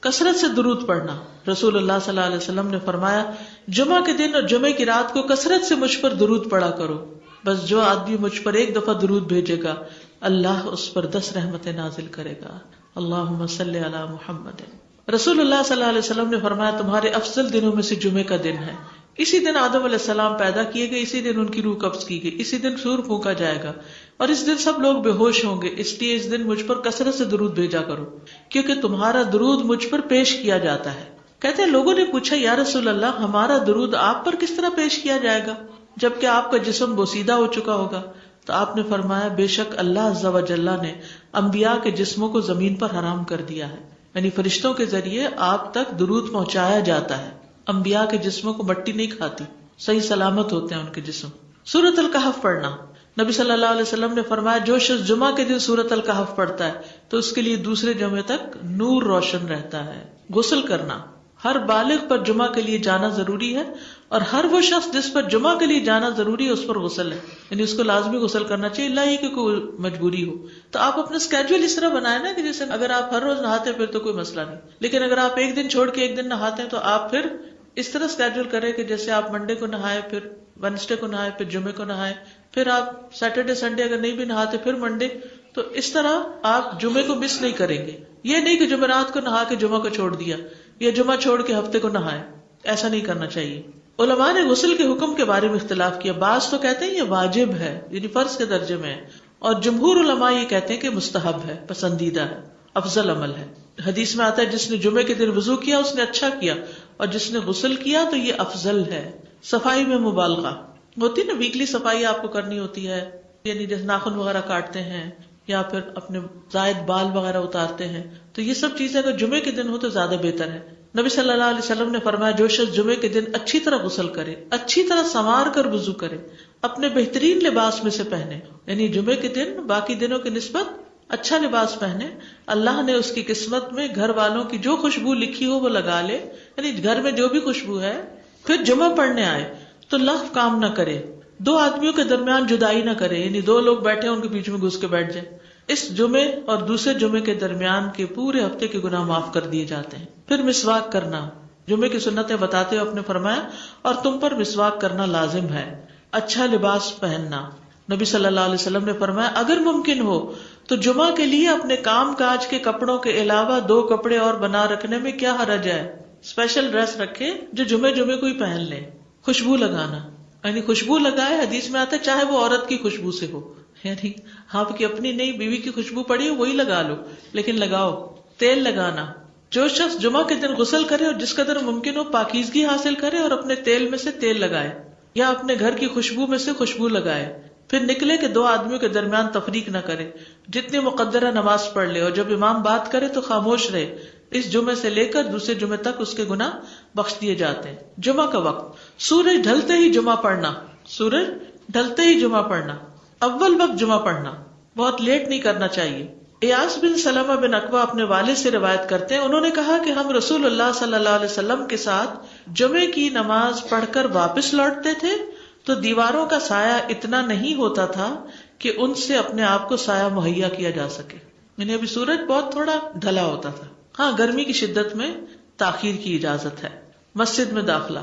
کثرت سے درود پڑھنا. رسول اللہ صلی اللہ علیہ وسلم نے فرمایا جمعہ کے دن اور جمعہ کی رات کو کثرت سے مجھ پر درود پڑھا کرو. بس جو آدمی مجھ پر ایک دفعہ درود بھیجے گا اللہ اس پر 10 رحمتیں نازل کرے گا. اللہم صلی علی محمد. رسول اللہ صلی اللہ علیہ وسلم نے فرمایا تمہارے افضل دنوں میں سے جمعے کا دن ہے. اسی دن آدم علیہ السلام پیدا کیے گئے, اسی دن ان کی روح قبض کی گئی, اسی دن سور پھونکا جائے گا اور اس دن سب لوگ بے ہوش ہوں گے. اس لیے اس دن مجھ پر کثرت سے درود بھیجا کرو کیونکہ تمہارا درود مجھ پر پیش کیا جاتا ہے. کہتے ہیں لوگوں نے پوچھا یا رسول اللہ ہمارا درود آپ پر کس طرح پیش کیا جائے گا جبکہ آپ کا جسم بوسیدہ ہو چکا ہوگا؟ تو آپ نے فرمایا بے شک اللہ عز و جل نے انبیاء کے جسموں کو زمین پر حرام کر دیا ہے, یعنی فرشتوں کے ذریعے آپ تک درود پہنچایا جاتا ہے. انبیاء کے جسموں کو مٹی نہیں کھاتی, صحیح سلامت ہوتے ہیں ان کے جسم. سورۃ الکہف پڑھنا. نبی صلی اللہ علیہ وسلم نے فرمایا جو شخص جمعہ کے دن سورۃ الکہف پڑھتا ہے تو اس کے لیے دوسرے جمعے تک نور روشن رہتا ہے. غسل کرنا. ہر بالغ پر جمعہ کے لیے جانا ضروری ہے اور ہر وہ شخص جس پر جمعہ کے لیے جانا ضروری ہے اس پر غسل ہے, یعنی اس کو لازمی غسل کرنا چاہیے, اللہ ہی کہ کوئی مجبوری ہو. تو آپ اپنا اسکیجول اس طرح بنائیں نا کہ جیسے اگر آپ ہر روز نہاتے ہیں پھر تو کوئی مسئلہ نہیں, لیکن اگر آپ ایک دن چھوڑ کے ایک دن نہاتے ہیں تو آپ پھر اس طرح اسکیجول کریں کہ جیسے آپ منڈے کو نہائے, پھر وینسڈے کو نہائے, پھر جمعے کو نہائے, پھر آپ سیٹرڈے سنڈے اگر نہیں بھی نہاتے پھر منڈے. تو اس طرح آپ جمعے کو مس نہیں کریں گے. یہ نہیں کہ جمعرات کو نہا کے جمعہ کو چھوڑ دیا یا جمعہ چھوڑ کے ہفتے کو نہائے, ایسا نہیں کرنا چاہیے. علماء نے غسل کے حکم کے بارے میں اختلاف کیا. بعض تو کہتے ہیں یہ واجب ہے یعنی فرض کے درجے میں ہے, اور جمہور علماء یہ کہتے ہیں کہ مستحب ہے, پسندیدہ ہے, افضل عمل ہے. حدیث میں آتا ہے جس نے جمعے کے دن وضو کیا اس نے اچھا کیا اور جس نے غسل کیا تو یہ افضل ہے. صفائی میں مبالغہ ہوتی نا, ویکلی صفائی آپ کو کرنی ہوتی ہے, یعنی جیسے ناخن وغیرہ کاٹتے ہیں یا پھر اپنے زائد بال وغیرہ اتارتے ہیں, تو یہ سب چیزیں اگر جمعے کے دن ہو تو زیادہ بہتر ہے. نبی صلی اللہ علیہ وسلم نے فرمایا جو شخص جمعے کے دن اچھی طرح غسل کرے, اچھی طرح سنوار کر وضو کرے, اپنے بہترین لباس میں سے پہنے, یعنی جمعے کے دن باقی دنوں کی نسبت اچھا لباس پہنے, اللہ نے اس کی قسمت میں گھر والوں کی جو خوشبو لکھی ہو وہ لگا لے, یعنی گھر میں جو بھی خوشبو ہے, پھر جمعہ پڑھنے آئے تو لغو کام نہ کرے, 2 آدمیوں کے درمیان جدائی نہ کرے, یعنی 2 لوگ بیٹھے ان کے بیچ میں گھس کے بیٹھ جائے. اس جمعے اور دوسرے جمعے کے درمیان کے پورے ہفتے کے گناہ معاف کر دیے جاتے ہیں. پھر مسواک کرنا. جمعے کی سنتیں بتاتے ہوئے آپ نے فرمایا اور تم پر مسواک کرنا لازم ہے. اچھا لباس پہننا. نبی صلی اللہ علیہ وسلم نے فرمایا اگر ممکن ہو تو جمعہ کے لیے اپنے کام کاج کے کپڑوں کے علاوہ 2 کپڑے اور بنا رکھنے میں کیا حرج ہے. اسپیشل ڈریس رکھے جو جمعے کو ہی پہن لے. خوشبو لگانا, یعنی خوشبو لگائے, حدیث میں آتا ہے چاہے وہ عورت کی خوشبو سے ہو, یعنی آپ کی اپنی نہیں, بیوی کی خوشبو پڑی ہو وہی لگا لو, لیکن لگاؤ. تیل لگانا. جو شخص جمعہ کے دن غسل کرے اور جس قدر ممکن ہو پاکیزگی حاصل کرے اور اپنے تیل میں سے تیل لگائے یا اپنے گھر کی خوشبو میں سے خوشبو لگائے. پھر نکلے کہ 2 آدمیوں کے درمیان تفریق نہ کرے, جتنی مقدرہ نماز پڑھ لے, اور جب امام بات کرے تو خاموش رہے. اس جمعے سے لے کر دوسرے جمعے تک اس کے گناہ بخش دیے جاتے ہیں. جمعہ کا وقت. سورج ڈھلتے ہی جمعہ پڑھنا. سورج ڈھلتے ہی جمعہ پڑھنا. اول وقت جمعہ پڑھنا, بہت لیٹ نہیں کرنا چاہیے. ایاس بن سلمہ بن عقبہ اپنے والد سے روایت کرتے ہیں, انہوں نے کہا کہ ہم رسول اللہ صلی اللہ علیہ وسلم کے ساتھ جمعے کی نماز پڑھ کر واپس لوٹتے تھے تو دیواروں کا سایہ اتنا نہیں ہوتا تھا کہ ان سے اپنے آپ کو سایہ مہیا کیا جا سکے, یعنی ابھی سورج بہت تھوڑا ڈھلا ہوتا تھا. ہاں گرمی کی شدت میں تاخیر کی اجازت ہے. مسجد میں داخلہ.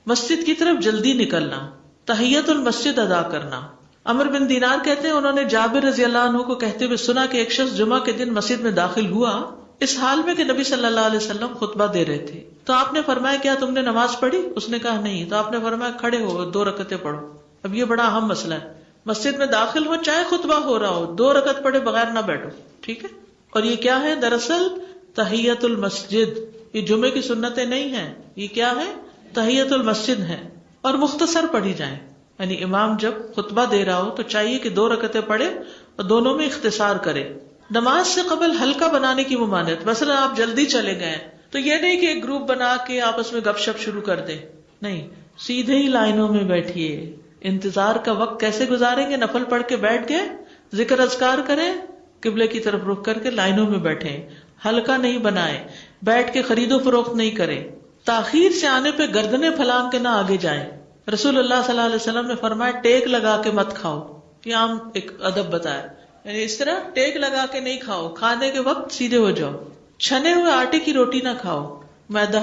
مسجد کی طرف جلدی نکلنا. تحیت المسجد ادا کرنا. عمر بن دینار کہتے ہیں انہوں نے جابر رضی اللہ عنہ کو کہتے ہوئے سنا کہ ایک شخص جمعہ کے دن مسجد میں داخل ہوا اس حال میں کہ نبی صلی اللہ علیہ وسلم خطبہ دے رہے تھے. تو آپ نے فرمایا کیا تم نے نماز پڑھی؟ اس نے کہا نہیں. تو آپ نے فرمایا کھڑے ہو 2 رکعتیں پڑھو. اب یہ بڑا اہم مسئلہ ہے, مسجد میں داخل ہو چاہے خطبہ ہو رہا ہو 2 رکعت پڑھے بغیر نہ بیٹھو, ٹھیک ہے. اور یہ کیا ہے؟ دراصل تحیت المسجد. یہ جمعے کی سنتیں نہیں ہیں, یہ کیا ہے؟ تحیت المسجد ہے. اور مختصر پڑھی جائیں, یعنی امام جب خطبہ دے رہا ہو تو چاہیے کہ 2 رکعتیں پڑھے اور دونوں میں اختصار کرے. نماز سے قبل ہلکا بنانے کی ممانعت. مثلا آپ جلدی چلے گئے تو یہ نہیں کہ ایک گروپ بنا کے آپس میں گپ شپ شروع کر دیں, نہیں, سیدھے ہی لائنوں میں بیٹھیے. انتظار کا وقت کیسے گزاریں گے؟ نفل پڑھ کے بیٹھ گئے, ذکر اذکار کریں, قبلے کی طرف رخ کر کے لائنوں میں بیٹھیں. ہلکا نہیں بنائیں, بیٹھ کے خرید و فروخت نہیں کریں. تاخیر سے آنے پہ گردنیں پھلانگ کے نہ آگے جائیں. رسول اللہ صلی اللہ علیہ وسلم نے فرمایا ٹیک لگا کے مت کھاؤ. یہ عام ایک ادب بتایا, یعنی اس طرح ٹیک لگا کے نہیں کھاؤ، کھانے کے وقت سیدھے ہو جاؤ. چھنے ہوئے آٹے کی روٹی نہ کھاؤ، میدا.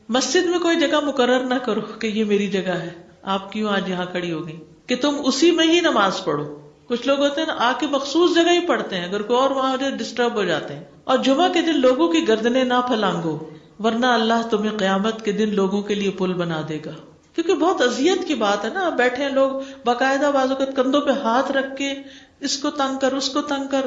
مسجد میں کوئی جگہ مقرر نہ کرو کہ یہ میری جگہ ہے، آپ کیوں آج یہاں کھڑی ہو گئی، کہ تم اسی میں ہی نماز پڑھو. کچھ لوگ ہوتے ہیں نا آ کے مخصوص جگہ ہی پڑھتے ہیں، اگر کوئی اور وہاں ہو جائے ڈسٹرب ہو جاتے ہیں. اور جمعہ کے دن لوگوں کی گردنیں نہ پھلانگو، ورنہ اللہ تمہیں قیامت کے دن لوگوں کے لیے پل بنا دے گا. کیونکہ بہت اذیت کی بات ہے نا، بیٹھے ہیں لوگ باقاعدہ بعض اوقات کندھوں پہ ہاتھ رکھ کے اس کو تنگ کر اس کو تنگ کر،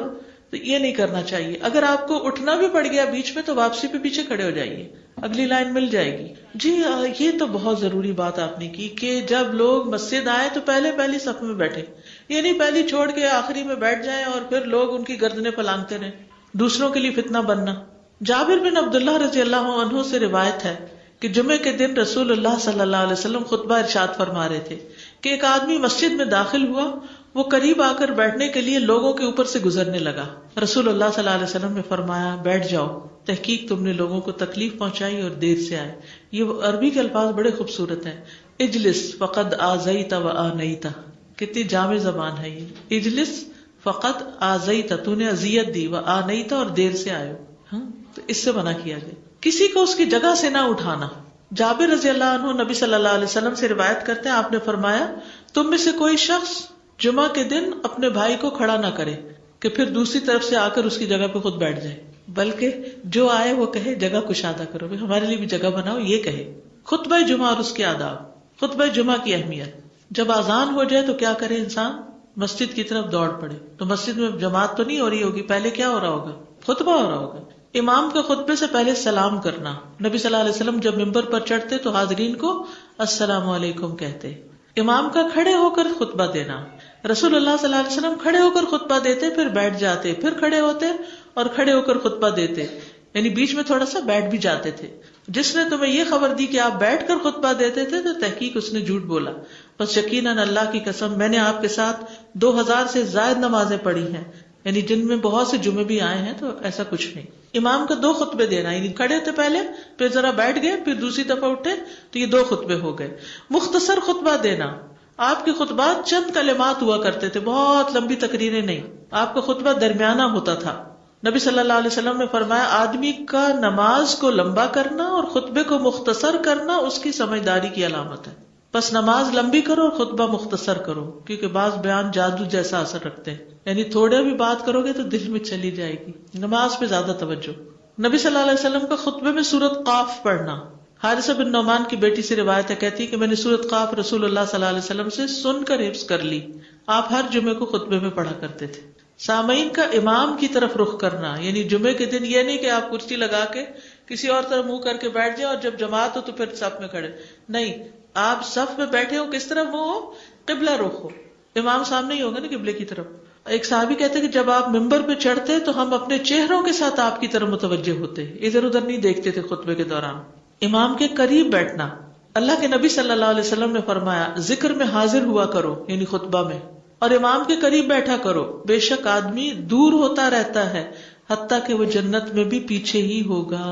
تو یہ نہیں کرنا چاہیے. اگر آپ کو اٹھنا بھی پڑ گیا بیچ میں تو واپسی پہ پیچھے کھڑے ہو جائیے، اگلی لائن مل جائے گی. جی یہ تو بہت ضروری بات آپ نے کی کہ جب لوگ مسجد آئے تو پہلی صف میں بیٹھے، یہ نہیں پہلی چھوڑ کے آخری میں بیٹھ جائیں اور پھر لوگ ان کی گردنیں پھلانگتے رہیں، دوسروں کے لیے فتنہ بننا. جابر بن عبداللہ رضی اللہ عنہ سے روایت ہے کہ جمعے کے دن رسول اللہ صلی اللہ علیہ وسلم خطبہ ارشاد فرما رہے تھے کہ ایک آدمی مسجد میں داخل ہوا، وہ قریب آ کر بیٹھنے کے لیے لوگوں کے اوپر سے گزرنے لگا. رسول اللہ صلی اللہ علیہ وسلم نے فرمایا بیٹھ جاؤ، تحقیق تم نے لوگوں کو تکلیف پہنچائی اور دیر سے آئے. یہ عربی کے الفاظ بڑے خوبصورت ہیں. اجلس فقد آذیت و آنیت، کتنی جامع زبان ہے یہ. اجلس فقد آذیت، تو نے اذیت دی، و آنیت، اور دیر سے آئے. تو اس سے منع کیا گیا. کسی کو اس کی جگہ سے نہ اٹھانا. جابر رضی اللہ عنہ نبی صلی اللہ علیہ وسلم سے روایت کرتے ہیں، آپ نے فرمایا تم میں سے کوئی شخص جمعہ کے دن اپنے بھائی کو کھڑا نہ کرے کہ پھر دوسری طرف سے آ کر اس کی جگہ پہ خود بیٹھ جائے، بلکہ جو آئے وہ کہے جگہ کشادہ کرو، ہمارے لیے بھی جگہ بناؤ. یہ کہے. خطبہ جمعہ اور اس کے آداب. خطبہ جمعہ کی اہمیت. جب اذان ہو جائے تو کیا کرے انسان؟ مسجد کی طرف دوڑ پڑے. تو مسجد میں جماعت تو نہیں ہو رہی ہوگی، پہلے کیا ہو رہا ہوگا؟ خطبہ ہو رہا ہوگا. امام کا خطبے سے پہلے سلام کرنا. نبی صلی اللہ علیہ وسلم جب ممبر پر چڑھتے تو حاضرین کو السلام علیکم کہتے. امام کا کھڑے ہو کر خطبہ دینا. رسول اللہ صلی اللہ علیہ وسلم کھڑے ہو کر خطبہ دیتے، پھر بیٹھ جاتے، پھر کھڑے ہوتے اور کھڑے ہو کر خطبہ دیتے، یعنی بیچ میں تھوڑا سا بیٹھ بھی جاتے تھے. جس نے تمہیں یہ خبر دی کہ آپ بیٹھ کر خطبہ دیتے تھے تو تحقیق اس نے جھوٹ بولا. بس یقیناً اللہ کی قسم میں نے آپ کے ساتھ 2000 سے زائد نمازیں پڑھی ہیں، یعنی جن میں بہت سے جمعے بھی آئے ہیں، تو ایسا کچھ نہیں. امام کا 2 خطبے دینا، یعنی کھڑے تھے پہلے، پھر ذرا بیٹھ گئے، پھر دوسری دفعہ اٹھے، تو یہ 2 خطبے ہو گئے. مختصر خطبہ دینا. آپ کے خطبات چند کلمات ہوا کرتے تھے، بہت لمبی تقریریں نہیں. آپ کا خطبہ درمیانہ ہوتا تھا. نبی صلی اللہ علیہ وسلم نے فرمایا آدمی کا نماز کو لمبا کرنا اور خطبے کو مختصر کرنا اس کی سمجھداری کی علامت ہے. بس نماز لمبی کرو اور خطبہ مختصر کرو، کیونکہ بعض بیان جادو جیسا اثر رکھتے ہیں، یعنی تھوڑے بھی بات کرو گے تو دل میں چلی جائے گی. نماز پہ زیادہ توجہ. نبی صلی اللہ علیہ وسلم کا خطبے میں سورۃ قاف پڑھنا. حارثہ بن نعمان کی بیٹی سے روایت ہے، کہتی ہے کہ میں نے سورۃ قاف رسول اللہ صلی اللہ علیہ وسلم سے سن کر حفظ کر لی. آپ ہر جمعے کو خطبے میں پڑھا کرتے تھے. سامعین کا امام کی طرف رخ کرنا، یعنی جمعے کے دن یہ نہیں کہ آپ کرسی لگا کے کسی اور طرف منہ کر کے بیٹھ جائیں اور جب جماعت ہو تو پھر صف میں کھڑے. نہیں، آپ صف میں بیٹھے ہو، کس طرف منہ ہو؟ قبلہ رخ ہو. امام سامنے ہی ہوگا نا قبلے کی طرف. ایک صحابی کہتے کہ جب آپ ممبر پہ چڑھتے تو ہم اپنے چہروں کے ساتھ آپ کی طرف متوجہ ہوتے، ادھر ادھر نہیں دیکھتے تھے خطبے کے دوران. امام کے قریب بیٹھنا. اللہ کے نبی صلی اللہ علیہ وسلم نے فرمایا ذکر میں حاضر ہوا کرو، یعنی خطبہ میں، اور امام کے قریب بیٹھا کرو. بے شک آدمی دور ہوتا رہتا ہے حتیٰ کہ وہ جنت میں بھی پیچھے ہی ہوگا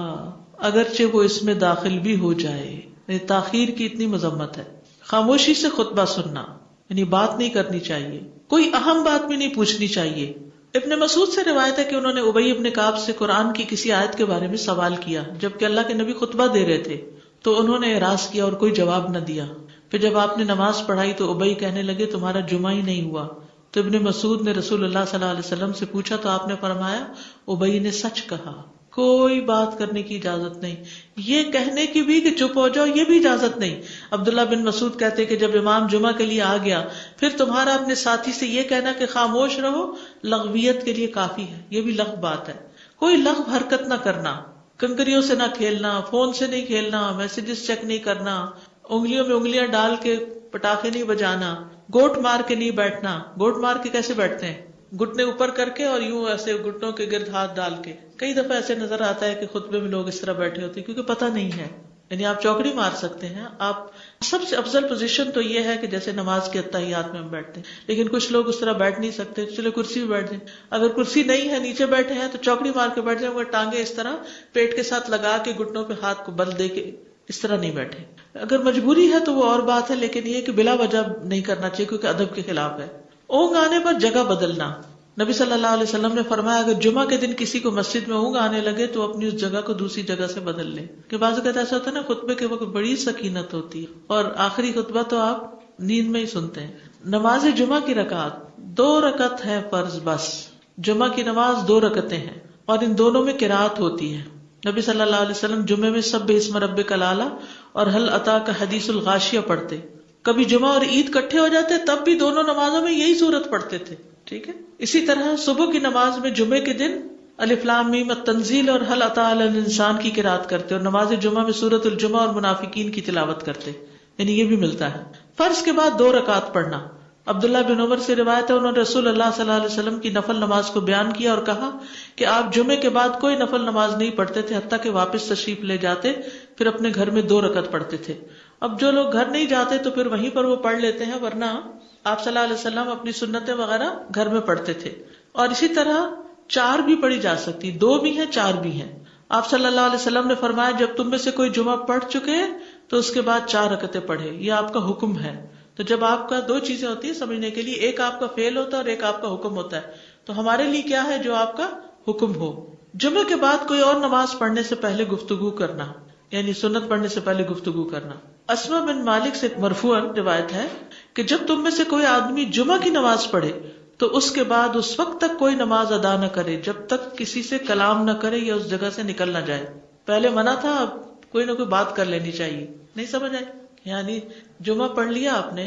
اگرچہ وہ اس میں داخل بھی ہو جائے. تاخیر کی اتنی مذمت ہے. خاموشی سے خطبہ سننا، یعنی بات نہیں کرنی چاہیے، کوئی اہم بات بھی نہیں پوچھنی چاہیے. ابن مسعود سے روایت ہے کہ انہوں نے ابی ابن کعب سے قرآن کی کسی آیت کے بارے میں سوال کیا جبکہ اللہ کے نبی خطبہ دے رہے تھے، تو انہوں نے اعراض کیا اور کوئی جواب نہ دیا. پھر جب آپ نے نماز پڑھائی تو ابی کہنے لگے تمہارا جمعہ ہی نہیں ہوا. تو ابن مسعود نے رسول اللہ صلی اللہ علیہ وسلم سے پوچھا تو آپ نے فرمایا ابی نے سچ کہا، کوئی بات کرنے کی اجازت نہیں، یہ کہنے کی بھی کہ چپ ہو جاؤ یہ بھی اجازت نہیں. عبداللہ بن مسعود کہتے کہ جب امام جمعہ کے لیے آ گیا پھر تمہارا اپنے ساتھی سے یہ کہنا کہ خاموش رہو لغویت کے لیے کافی ہے. یہ بھی لغو بات ہے. کوئی لغو حرکت نہ کرنا، کنکریوں سے نہ کھیلنا، فون سے نہیں کھیلنا، میسجز چیک نہیں کرنا، انگلیوں میں انگلیاں ڈال کے پٹاخے نہیں بجانا، گوٹ مار کے نہیں بیٹھنا. گوٹ مار کے کیسے بیٹھتے ہیں؟ گھٹنے اوپر کر کے اور یوں ایسے گھٹنوں کے گرد ہاتھ ڈال کے. کئی دفعہ ایسے نظر آتا ہے کہ خطبے میں لوگ اس طرح بیٹھے ہوتے ہیں کیونکہ پتہ نہیں ہے. یعنی آپ چوکڑی مار سکتے ہیں. آپ سب سے افضل پوزیشن تو یہ ہے کہ جیسے نماز کے اتحیات میں ہم بیٹھتے ہیں، لیکن کچھ لوگ اس طرح بیٹھ نہیں سکتے، چلے کرسی بھی بیٹھ جائیں. اگر کرسی نہیں ہے نیچے بیٹھے ہیں تو چوکڑی مار کے بیٹھ جائیں، مگر ٹانگیں اس طرح پیٹ کے ساتھ لگا کے گھٹنوں پہ ہاتھ کو بل دے کے اس طرح نہیں بیٹھے. اگر مجبوری ہے تو وہ اور بات ہے، لیکن یہ کہ بلا وجہ نہیں کرنا چاہیے کیونکہ ادب کے خلاف ہے. اونگ آنے پر جگہ بدلنا. نبی صلی اللہ علیہ وسلم نے فرمایا اگر جمعہ کے دن کسی کو مسجد میں اونگ آنے لگے تو اپنی اس جگہ کو دوسری جگہ سے بدل لے. کہ بعض اوقات ایسا ہوتا ہے نا خطبے کے وقت بڑی سکینت ہوتی ہے اور آخری خطبہ تو آپ نیند میں ہی سنتے ہیں. نماز جمعہ کی رکعت 2 رکعت ہے فرض بس. جمعہ کی نماز 2 رکعتیں ہیں اور ان دونوں میں قرات ہوتی ہے. نبی صلی اللہ علیہ وسلم جمعے میں سبح اسم ربک الاعلی اور هل اتاک حدیث الغاشیہ پڑھتے. کبھی جمعہ اور عید کٹھے ہو جاتے تب بھی دونوں نمازوں میں یہی صورت پڑھتے تھے. ٹھیک ہے. اسی طرح صبح کی نماز میں جمعے کے دن الف لام میم التنزیل اور هل اتى علی الانسان کی قرات کرتے اور نماز جمعہ میں سورۃ الجمعہ اور منافقین کی تلاوت کرتے. یعنی یہ بھی ملتا ہے. فرض کے بعد 2 رکعت پڑھنا. عبداللہ بن عمر سے روایت ہے انہوں نے رسول اللہ صلی اللہ علیہ وسلم کی نفل نماز کو بیان کیا اور کہا کہ آپ جمعے کے بعد کوئی نفل نماز نہیں پڑھتے تھے حتیٰ کہ واپس تشریف لے جاتے پھر اپنے گھر میں 2 رکعت پڑھتے تھے. اب جو لوگ گھر نہیں جاتے تو پھر وہیں پر وہ پڑھ لیتے ہیں, ورنہ آپ صلی اللہ علیہ وسلم اپنی سنتیں وغیرہ گھر میں پڑھتے تھے. اور اسی طرح 4 بھی پڑھی جا سکتی, 2 بھی ہیں 4 بھی ہیں. آپ صلی اللہ علیہ وسلم نے فرمایا جب تم میں سے کوئی جمعہ پڑھ چکے تو اس کے بعد 4 رکعتیں پڑھے, یہ آپ کا حکم ہے. تو جب آپ کا 2 چیزیں ہوتی ہیں سمجھنے کے لیے, ایک آپ کا فعل ہوتا ہے اور ایک آپ کا حکم ہوتا ہے. تو ہمارے لیے کیا ہے جو آپ کا حکم ہو. جمعے کے بعد کوئی اور نماز پڑھنے سے پہلے گفتگو کرنا, یعنی سنت پڑھنے سے پہلے گفتگو کرنا. اسما بن مالک سے مرفوعاً روایت ہے کہ جب تم میں سے کوئی آدمی جمعہ کی نماز پڑھے تو اس کے بعد اس وقت تک کوئی نماز ادا نہ کرے جب تک کسی سے کلام نہ کرے یا اس جگہ سے نکل نہ جائے. پہلے منع تھا, اب کوئی نہ کوئی بات کر لینی چاہیے. نہیں سمجھ آئی؟ یعنی جمعہ پڑھ لیا آپ نے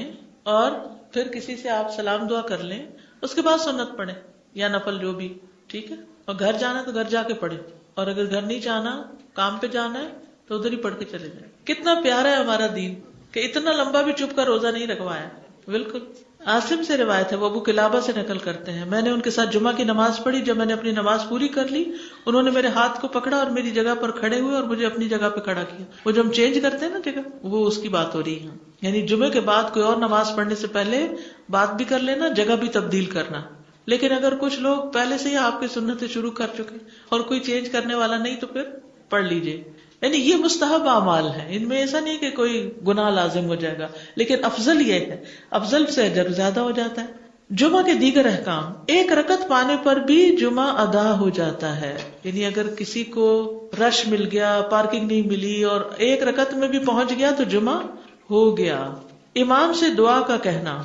اور پھر کسی سے آپ سلام دعا کر لیں, اس کے بعد سنت پڑھیں یا نفل جو بھی. ٹھیک ہے. اور گھر جانا تو گھر جا کے پڑھیں, اور اگر گھر نہیں جانا کام پہ جانا ہے تو ادھر ہی پڑھ کے چلے جائیں. کتنا پیارا ہے ہمارا دین کہ اتنا لمبا بھی چپ کر روزہ نہیں رکھوایا. بالکل. عاصم سے روایت ہے, وہ ابو قلابہ سے نقل کرتے ہیں, میں نے ان کے ساتھ جمعہ کی نماز پڑھی. جب میں نے اپنی نماز پوری کر لی انہوں نے میرے ہاتھ کو پکڑا اور میری جگہ پر کھڑے ہوئے اور مجھے اپنی جگہ پہ کھڑا کیا. وہ جو ہم چینج کرتے ہیں نا جگہ, وہ اس کی بات ہو رہی ہے. یعنی جمعے کے بعد کوئی اور نماز پڑھنے سے پہلے بات بھی کر لینا, جگہ بھی تبدیل کرنا. لیکن اگر کچھ لوگ پہلے سے ہی آپ کی سنتیں شروع کر چکے اور کوئی چینج کرنے والا نہیں تو پھر پڑھ لیجئے. یعنی یہ مستحب اعمال ہیں, ان میں ایسا نہیں کہ کوئی گناہ لازم ہو جائے گا, لیکن افضل یہ ہے, افضل سے اجر زیادہ ہو جاتا ہے. جمعہ کے دیگر احکام, 1 رکعت پانے پر بھی جمعہ ادا ہو جاتا ہے. یعنی اگر کسی کو رش مل گیا, پارکنگ نہیں ملی اور 1 رکعت میں بھی پہنچ گیا تو جمعہ ہو گیا. امام سے دعا کا کہنا.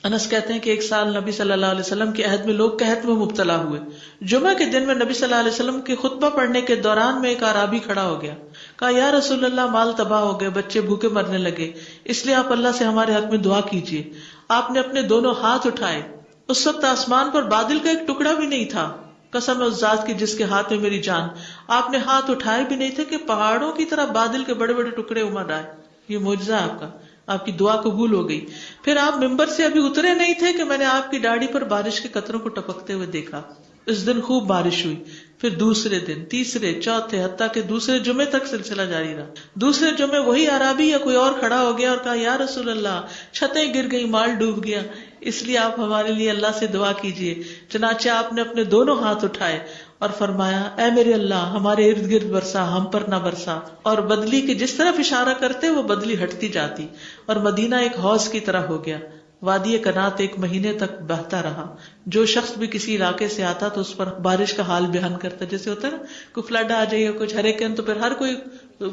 انس کہتے ہیں کہ ایک سال نبی صلی اللہ علیہ وسلم کے عہد میں لوگ قحط میں مبتلا ہوئے. جمعہ کے دن میں نبی صلی اللہ علیہ وسلم کے خطبہ پڑھنے کے دوران میں ایک اعرابی کھڑا ہو گیا. کہا یا رسول اللہ, مال تباہ ہو گئے, بچے بھوکے مرنے لگے, اس لیے آپ اللہ سے ہمارے حق میں دعا کیجیے. آپ نے اپنے دونوں ہاتھ اٹھائے. اس وقت آسمان پر بادل کا ایک ٹکڑا بھی نہیں تھا, قسم اس ذات کی جس کے ہاتھ میں میری جان. آپ نے ہاتھ اٹھائے بھی نہیں تھے کہ پہاڑوں کی طرح بادل کے بڑے بڑے ٹکڑے امڑ آئے. یہ معجزہ ہے آپ کا, آپ کی دعا قبول ہو گئی. پھر آپ ممبر سے ابھی اترے نہیں تھے کہ میں نے آپ کی داڑھی پر بارش کے قطروں کو ٹپکتے ہوئے دیکھا. اس دن خوب بارش ہوئی. پھر دوسرے دن, تیسرے, چوتھے, حتیٰ کہ دوسرے جمعے تک سلسلہ جاری رہا. دوسرے جمعے وہی عربی یا کوئی اور کھڑا ہو گیا اور کہا یا رسول اللہ, چھتیں گر گئی, مال ڈوب گیا, اس لیے آپ ہمارے لیے اللہ سے دعا کیجیے. چنانچہ آپ نے اپنے دونوں ہاتھ اٹھائے اور فرمایا اے میرے اللہ, ہمارے ارد گرد برسا, ہم پر نہ برسا. اور بدلی کے جس طرف اشارہ کرتے وہ بدلی ہٹتی جاتی اور مدینہ ایک حوض کی طرح ہو گیا. وادی کنات 1 مہینے تک بہتا رہا. جو شخص بھی کسی علاقے سے آتا تو اس پر بارش کا حال بیان کرتا, جیسے ہوتا ہے نا کوئی فلڈ آ جائے یا کچھ ہریکین, تو پھر ہر کوئی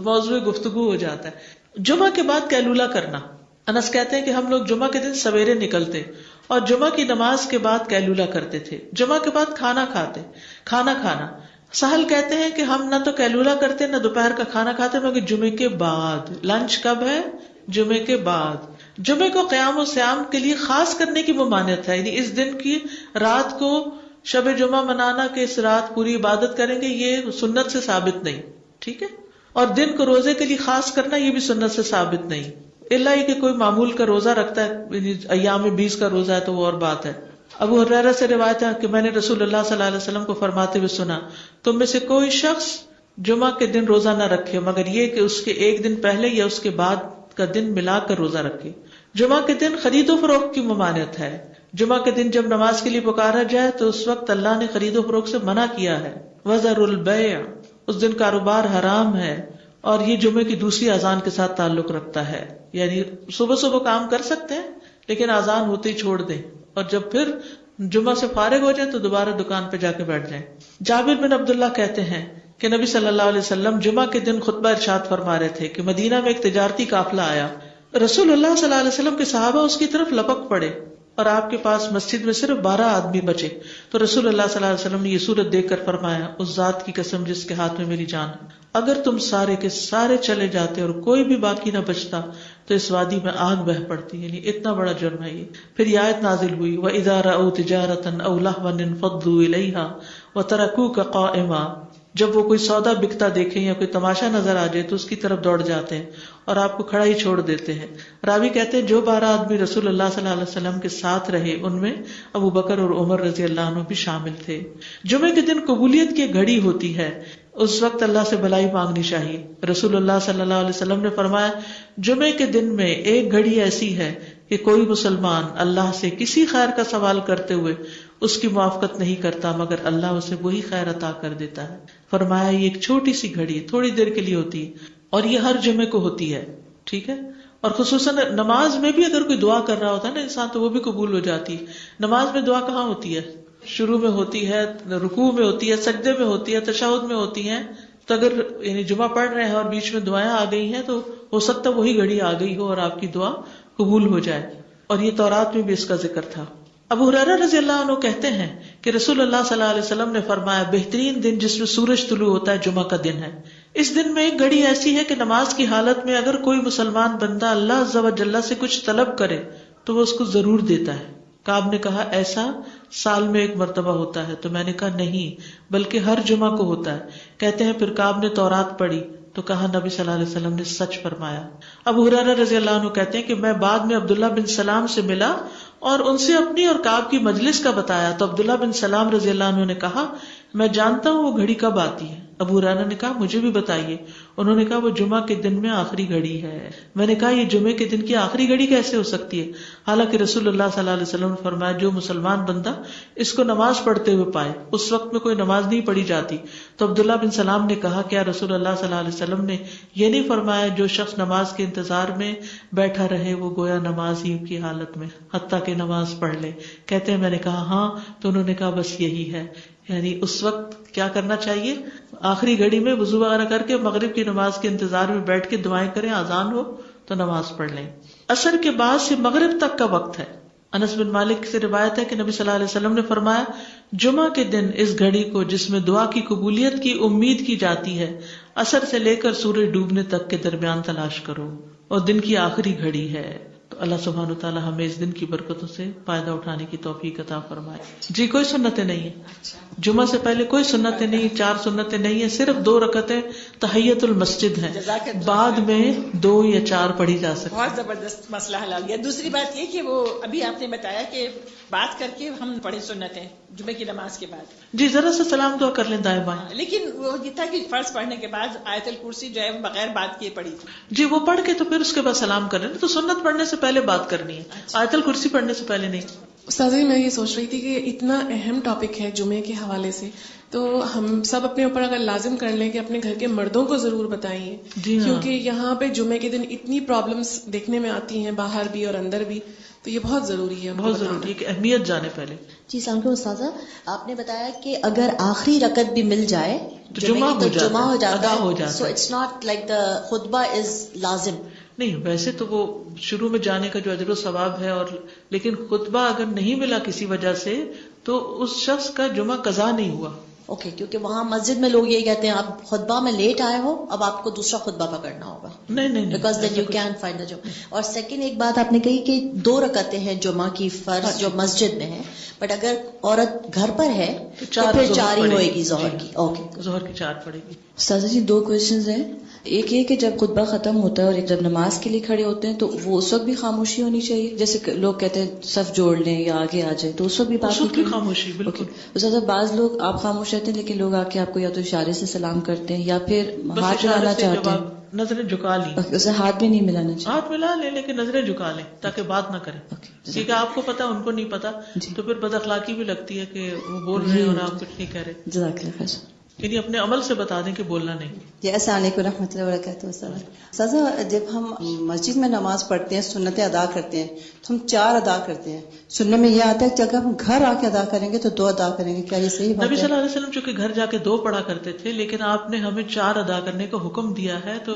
موضوع گفتگو ہو جاتا ہے. جمعہ کے بعد قیلولہ کرنا. انس کہتے ہیں کہ ہم لوگ جمعہ کے دن سویرے نکلتے اور جمعہ کی نماز کے بعد قیلولہ کرتے تھے. جمعہ کے بعد کھانا کھانا. سہل کہتے ہیں کہ ہم نہ تو قیلولہ کرتے نہ دوپہر کا کھانا کھاتے, مگر جمعے کے بعد. لنچ کب ہے؟ جمعے کے بعد. جمعے کو قیام و سیام کے لیے خاص کرنے کی ممانعت ہے. یعنی اس دن کی رات کو شب جمعہ منانا کہ اس رات پوری عبادت کریں گے, یہ سنت سے ثابت نہیں. ٹھیک ہے. اور دن کو روزے کے لیے خاص کرنا یہ بھی سنت سے ثابت نہیں, اللہ یہ کہ کوئی معمول کا روزہ رکھتا ہے, ایام 20 کا روزہ ہے تو وہ اور بات ہے. ابو ہریرہ سے روایت ہے کہ میں نے رسول اللہ صلی اللہ علیہ وسلم کو فرماتے ہوئے سنا, تم میں سے کوئی شخص جمعہ کے دن روزہ نہ رکھے مگر یہ کہ اس کے 1 دن پہلے یا اس کے بعد کا دن ملا کر روزہ رکھے. جمعہ کے دن خرید و فروخت کی ممانعت ہے. جمعہ کے دن جب نماز کے لیے پکارا جائے تو اس وقت اللہ نے خرید و فروخت سے منع کیا ہے. وَذَرُوا الْبَيْعَ, اس دن کاروبار حرام ہے. اور یہ جمعے کی دوسری اذان کے ساتھ تعلق رکھتا ہے. یعنی صبح صبح کام کر سکتے ہیں لیکن اذان ہوتے ہی چھوڑ دیں, اور جب پھر جمعہ سے فارغ ہو جائیں تو دوبارہ دکان پہ جا کے بیٹھ جائیں. جابر بن عبداللہ کہتے ہیں کہ نبی صلی اللہ علیہ وسلم جمعہ کے دن خطبہ ارشاد فرما رہے تھے کہ مدینہ میں ایک تجارتی قافلہ آیا. رسول اللہ صلی اللہ علیہ وسلم کے صحابہ اس کی طرف لپک پڑے اور آپ کے پاس مسجد میں صرف 12 آدمی بچے. تو رسول اللہ صلی اللہ علیہ وسلم نے یہ صورت دیکھ کر فرمایا، اس ذات کی قسم جس کے ہاتھ میں میری جان ہے، اگر تم سارے کے سارے چلے جاتے اور کوئی بھی باقی نہ بچتا تو اس وادی میں آگ بہہ پڑتی. یعنی اتنا بڑا جرم ہے یہ. پھر یہ آیت نازل ہوئی، وَإِذَا رَأَوْا تِجَارَةً أَوْ لَهْوًا انفضوا إِلَيْهَا وَتَرَكُوكَ قَائِمًا. جب وہ کوئی سودا بکتا دیکھیں یا کوئی تماشا نظر آ جائے تو اس کی طرف دوڑ جاتے ہیں اور آپ کو کھڑا ہی چھوڑ دیتے ہیں. راوی کہتے ہیں جو 12 آدمی رسول اللہ صلی اللہ علیہ وسلم کے ساتھ رہے ان میں ابو بکر اور عمر رضی اللہ عنہ بھی شامل تھے. جمعے کے دن قبولیت کی گھڑی ہوتی ہے، اس وقت اللہ سے بھلائی مانگنی چاہیے. رسول اللہ صلی اللہ علیہ وسلم نے فرمایا، جمعے کے دن میں ایک گھڑی ایسی ہے کہ کوئی مسلمان اللہ سے کسی خیر کا سوال کرتے ہوئے اس کی موافقت نہیں کرتا مگر اللہ اسے وہی خیر عطا کر دیتا ہے. فرمایا یہ ایک چھوٹی سی گھڑی تھوڑی دیر کے لیے ہوتی ہے اور یہ ہر جمعے کو ہوتی ہے. ٹھیک ہے. اور خصوصاً نماز میں بھی اگر کوئی دعا کر رہا ہوتا ہے نا انسان تو وہ بھی قبول ہو جاتی ہے. نماز میں دعا کہاں ہوتی ہے؟ شروع میں ہوتی ہے، رکوع میں ہوتی ہے، سجدے میں ہوتی ہے، تشہد میں ہوتی ہیں. تو اگر یعنی جمعہ پڑھ رہے ہیں اور بیچ میں دعائیں آ گئی ہیں تو ہو سکتا ہے وہی گھڑی آ گئی ہو اور آپ کی دعا قبول ہو جائے. اور یہ تورات میں بھی اس کا ذکر تھا. ابو ہریرہ رضی اللہ عنہ کہتے ہیں کہ رسول اللہ صلی اللہ علیہ وسلم نے فرمایا، بہترین دن جس میں سورج طلوع ہوتا ہے جمعہ کا دن ہے. اس دن میں ایک گھڑی ایسی ہے کہ نماز کی حالت میں اگر کوئی مسلمان بندہ اللہ عز و جل سے کچھ طلب کرے تو وہ اس کو ضرور دیتا ہے. کعب نے کہا ایسا سال میں ایک مرتبہ ہوتا ہے؟ تو میں نے کہا نہیں بلکہ ہر جمعہ کو ہوتا ہے. کہتے ہیں پھر کعب نے تورات پڑھی تو کہا نبی صلی اللہ علیہ وسلم نے سچ فرمایا. ابو ہریرہ رضی اللہ عنہ کہتے ہیں کہ میں بعد میں عبداللہ بن سلام سے ملا اور ان سے اپنی اور کعب کی مجلس کا بتایا تو عبداللہ بن سلام رضی اللہ عنہ نے کہا میں جانتا ہوں وہ گھڑی کب آتی ہے. ابو ہریرہ نے کہا مجھے بھی بتائیے. انہوں نے کہا وہ جمعہ کے دن میں آخری گھڑی ہے. میں نے کہا یہ جمعے کے دن کی آخری گھڑی کیسے ہو سکتی ہے؟ حالانکہ رسول اللہ صلی اللہ علیہ وسلم نے فرمایا جو مسلمان بندہ اس کو نماز پڑھتے ہوئے پائے. اس وقت میں کوئی نماز نہیں پڑھی جاتی. تو عبداللہ بن سلام نے کہا کیا رسول اللہ صلی اللہ علیہ وسلم نے یہ نہیں فرمایا جو شخص نماز کے انتظار میں بیٹھا رہے وہ گویا نماز ہی کی حالت میں حتیٰ کہ نماز پڑھ لے؟ کہتے ہیں میں نے کہا ہاں. تو انہوں نے کہا بس یہی ہے. یعنی اس وقت کیا کرنا چاہیے؟ آخری گھڑی میں وضو وغیرہ کر کے مغرب کی نماز کے انتظار میں بیٹھ کے دعائیں کریں، اذان ہو تو نماز پڑھ لیں. عصر کے بعد سے مغرب تک کا وقت ہے. انس بن مالک سے روایت ہے کہ نبی صلی اللہ علیہ وسلم نے فرمایا جمعہ کے دن اس گھڑی کو جس میں دعا کی قبولیت کی امید کی جاتی ہے عصر سے لے کر سورج ڈوبنے تک کے درمیان تلاش کرو اور دن کی آخری گھڑی ہے. تو اللہ سبحانہ وتعالی ہمیں اس دن کی برکتوں سے فائدہ اٹھانے کی توفیق عطا فرمائے. جی کوئی سنتیں نہیں ہیں جمعہ سے پہلے، کوئی سنتیں نہیں، 4 سنتیں نہیں ہیں، صرف 2 رکعتیں تحیت المسجد ہیں، بعد میں 2 یا 4 پڑھی جا سکتی. بہت زبردست مسئلہ حل ہو گیا. دوسری بات یہ کہ وہ ابھی آپ نے بتایا کہ بات کر کے ہم پڑھیں سنتیں جمعے کی نماز کے بعد. جی ذرا سا سلام دعا کر لیں دائیں بائیں. لیکن وہ یہ تھا کہ فرض پڑھنے کے بعد آیت الکرسی جو ہے وہ بغیر بات کیے پڑھی تھی. جی وہ پڑھ کے تو پھر اس کے بعد سلام کریں. تو سنت پڑھنے سے پہلے بات کرنی ہے، آیت الکرسی پڑھنے سے پہلے نہیں. استاد جی میں یہ سوچ رہی تھی کہ اتنا اہم ٹاپک ہے جمعے کے حوالے سے تو ہم سب اپنے اوپر اگر لازم کر لیں کہ اپنے گھر کے مردوں کو ضرور بتائیے. جی ہاں. کیونکہ یہاں پہ جمعے کے دن اتنی پرابلمس دیکھنے میں آتی ہیں باہر بھی اور اندر بھی، تو یہ بہت ضروری ہے، بہت ضروری ہے کہ اہمیت جانے پہلے. جی السلام علیکم استاذہ، آپ نے بتایا کہ اگر آخری رکعت بھی مل جائے تو جمعہ ہو جاتا ہے. So it's not like the خطبہ از لازم. نہیں ویسے تو وہ شروع میں جانے کا جو اجر و ثواب ہے، اور لیکن خطبہ اگر نہیں ملا کسی وجہ سے تو اس شخص کا جمعہ قضا نہیں ہوا. اوکے کیونکہ وہاں مسجد میں لوگ یہ کہتے ہیں آپ خطبہ میں لیٹ آئے ہو اب آپ کو دوسرا خطبہ پکڑنا ہوگا. نہیں because then you can find the جمعہ. اور سیکنڈ ایک بات آپ نے کہی کہ 2 رکعتیں ہیں جمعہ کی فرض جو مسجد میں ہے، بٹ اگر عورت گھر پر ہے تو پھر 4 ہی ہوئے گی ظہر کی. اوکے ظہر کی 4 پڑے گی. استاذہ جی 2 کوشچنز ہیں. ایک یہ کہ جب خطبہ ختم ہوتا ہے اور جب نماز کے لیے کھڑے ہوتے ہیں تو وہ اس وقت بھی خاموشی ہونی چاہیے؟ جیسے لوگ کہتے ہیں صف جوڑ لیں یا آگے آ جائیں، تو اس وقت بھی بات کی خاموشی. بالکل. استاذہ بعض لوگ آپ خاموش رہتے ہیں لیکن لوگ آ کے آپ کو یا تو اشارے سے سلام کرتے ہیں یا پھر ہاتھ ملانا چاہتے ہیں. نظریں جھکا لیں. اسے ہاتھ بھی نہیں ملانا چاہیے. ہاتھ ملا لیں لیکن نظریں جھکا لیں تاکہ بات نہ کریں. ٹھیک ہے آپ کو پتا ان کو نہیں پتا تو پھر بد اخلاقی بھی لگتی ہے کہ وہ بول رہے ہیں اور آپ کچھ نہیں کہہ رہے. جزاک اللہ خیر. یعنی اپنے عمل سے بتا دیں کہ بولنا نہیں. جی السلام علیکم ورحمۃ اللہ وبرکاتہ. سازا جب ہم مسجد میں نماز پڑھتے ہیں سنتیں ادا کرتے ہیں تو ہم 4 ادا کرتے ہیں. سننے میں یہ آتا ہے کہ اگر ہم گھر آ کے ادا کریں گے تو 2 ادا کریں گے. کیا یہ صحیح بات ہے؟ نبی صلی اللہ علیہ وسلم چونکہ گھر جا کے 2 پڑھا کرتے تھے، لیکن آپ نے ہمیں 4 ادا کرنے کا حکم دیا ہے، تو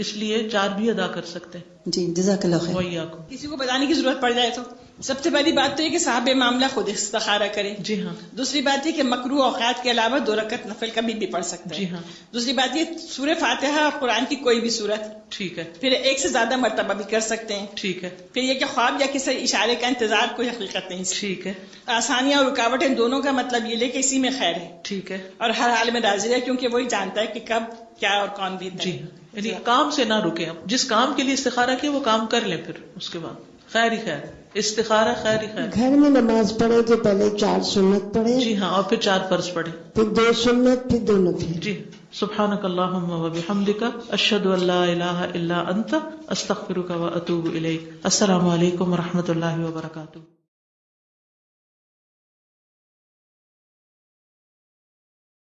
اس لیے 4 بھی ادا کر سکتے ہیں. جی جزاک اللہ خیر. وإياكم. کسی کو بتانے کی ضرورت پڑ جائے تو سب سے پہلی بات تو یہ کہ صاحب معاملہ خود استخارہ کرے. جی ہاں. دوسری بات یہ کہ مکروہ اوقات کے علاوہ 2 رکعت نفل کبھی بھی پڑھ سکتے ہیں. جی ہاں. دوسری بات یہ سورہ فاتحہ قرآن کی کوئی بھی سورت، ٹھیک ہے. پھر 1 سے زیادہ مرتبہ بھی کر سکتے ہیں. ٹھیک ہے. پھر یہ کہ خواب یا کسی اشارے کا انتظار کوئی حقیقت نہیں. ٹھیک ہے. آسانیاں اور رکاوٹیں دونوں کا مطلب یہ لے کہ اسی میں خیر ہے. ٹھیک ہے. اور ہر حال میں راضی ہے، کیونکہ وہی جانتا ہے کہ کب کیا اور کون بھی. جی ہاں. یعنی کام سے نہ رکے. جس کام کے لیے استخارہ کیا وہ کام کر لیں، پھر اس کے بعد خیر ہی خیر. استخارہ خیر ہی خیر. گھر میں نماز پڑھے تو پہلے 4 سنت پڑھے. جی ہاں. اور پھر 4 فرض پڑھے، پھر 2 سنت، پھر 2 نفل. جی. سبحانک اللہم وبحمدک اشہد ان لا الہ الا انت استغفرک واتوب الیک. السلام علیکم ورحمۃ اللہ وبرکاتہ.